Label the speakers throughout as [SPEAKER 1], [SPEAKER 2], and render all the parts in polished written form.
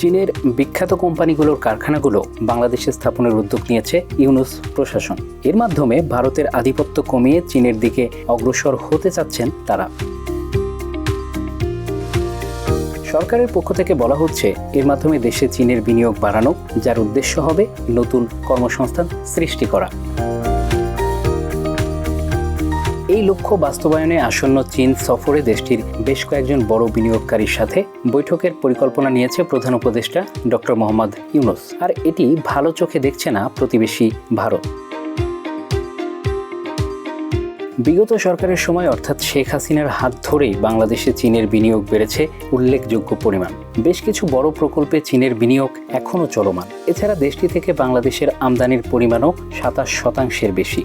[SPEAKER 1] চীনের বিখ্যাত কোম্পানিগুলোর কারখানাগুলো বাংলাদেশে স্থাপনের উদ্যোগ নিয়েছে ইউনূস প্রশাসন। এর মাধ্যমে ভারতের আধিপত্য কমিয়ে চীনের দিকে অগ্রসর হতে চাচ্ছেন তারা। সরকারের পক্ষ থেকে বলা হচ্ছে, এর মাধ্যমে দেশে চীনের বিনিয়োগ বাড়ানো, যার উদ্দেশ্য হবে নতুন কর্মসংস্থান সৃষ্টি করা। এই লক্ষ্য বাস্তবায়নে আসন্ন চীন সফরে দেশটির বেশ কয়েকজন বড় বিনিয়োগকারীর সাথে বৈঠকের পরিকল্পনা নিয়েছে প্রধান উপদেষ্টা ডক্টর মোহাম্মদ ইউনূস। আর এটি ভালো চোখে দেখছে না প্রতিবেশী ভারত। বিগত সরকারের সময় অর্থাৎ শেখ হাসিনার হাত ধরেই বাংলাদেশে চীনের বিনিয়োগ বেড়েছে উল্লেখযোগ্য পরিমাণ। বেশ কিছু বড় প্রকল্পে চীনের বিনিয়োগ এখনও চলমান। এছাড়া দেশটি থেকে বাংলাদেশের আমদানির পরিমাণও 27% বেশি।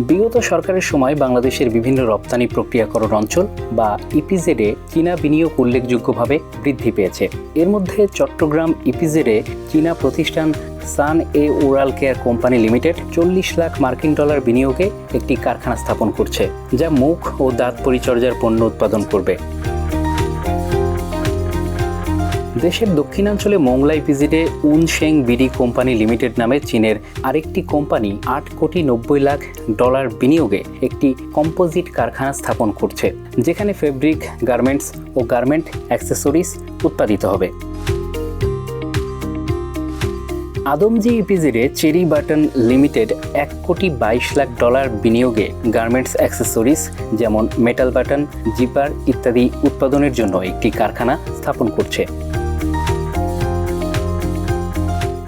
[SPEAKER 1] বিগত সরকারের সময় বাংলাদেশের বিভিন্ন রপ্তানি প্রক্রিয়াকরণ অঞ্চল বা ইপিজেডে চীনা বিনিয়োগ উল্লেখযোগ্যভাবে বৃদ্ধি পেয়েছে। এর মধ্যে চট্টগ্রাম ইপিজেডে চীনা প্রতিষ্ঠান Sun A Oral Care Company Limited $40 lakh বিনিয়োগে একটি কারখানা স্থাপন করছে, যা মুখ ও দাঁত পরিচর্যার পণ্য উৎপাদন করবে। দেশের দক্ষিণাঞ্চলে মোংলা ইপিজেডে উনশেং বিডি কোম্পানি লিমিটেড নামে চীনের আরেকটি কোম্পানি $8.90 লাখ বিনিয়োগে একটি কম্পোজিট কারখানা স্থাপন করছে, যেখানে ফেব্রিক, গার্মেন্টস ও গার্মেন্ট অ্যাক্সেসরিজ উৎপাদিত হবে। আদমজি ইপিজেডে চেরি বাটন লিমিটেড $1.22 লাখ বিনিয়োগে গার্মেন্টস অ্যাক্সেসরিজ যেমন মেটাল বাটন, জিপার ইত্যাদি উৎপাদনের জন্য একটি কারখানা স্থাপন করছে।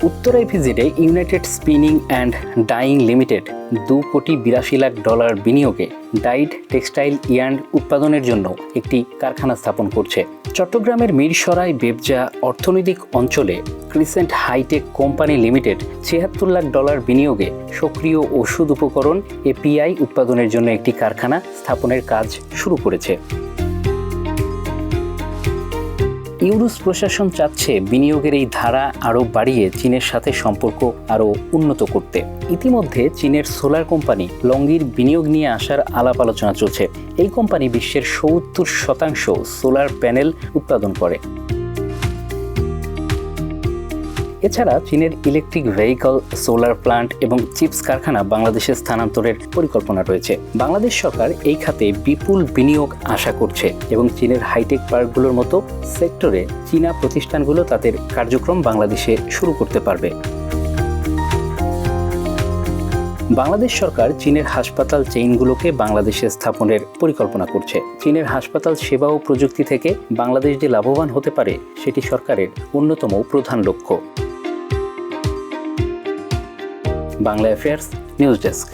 [SPEAKER 1] উত্তরা ইপিজেডে United Spinning and Dyeing Limited $2.82 lakh বিনিয়োগে ডাইড টেক্সটাইল ইয়ার্ন উৎপাদনের জন্য একটি কারখানা স্থাপন করছে। চট্টগ্রামের মিরসরাই বেবজা অর্থনৈতিক অঞ্চলে Crescent hitech company limited $76 lakh বিনিয়োগে সক্রিয় ওষুধ উপকরণ এপিআই উৎপাদনের জন্য একটি কারখানা স্থাপনের কাজ শুরু করেছে। ইউনূস প্রশাসন চাচ্ছে বিনিয়োগের এই ধারা আরও বাড়িয়ে চীনের সাথে সম্পর্ক আরও উন্নত করতে। ইতিমধ্যে চীনের সোলার কোম্পানি লংগির বিনিয়োগ নিয়ে আসার আলাপ আলোচনা চলছে। এই কোম্পানি বিশ্বের 70% সোলার প্যানেল উৎপাদন করে। এছাড়া চীনের ইলেকট্রিক ভেহিকল, সোলার প্লান্ট এবং চিপস কারখানা বাংলাদেশে স্থানান্তরের পরিকল্পনা রয়েছে। বাংলাদেশ সরকার এই খাতে বিপুল বিনিয়োগ আশা করছে এবং চীনের হাইটেক পার্কগুলোর মতো সেক্টরে চীনা প্রতিষ্ঠানগুলো তাদের কার্যক্রম বাংলাদেশে শুরু করতে পারবে। বাংলাদেশ সরকার চীনের হাসপাতাল চেইনগুলোকে বাংলাদেশে স্থাপনের পরিকল্পনা করছে। চীনের হাসপাতাল সেবা ও প্রযুক্তি থেকে বাংলাদেশ যে লাভবান হতে পারে, সেটি সরকারের অন্যতম প্রধান লক্ষ্য। Bangla affairs news desk.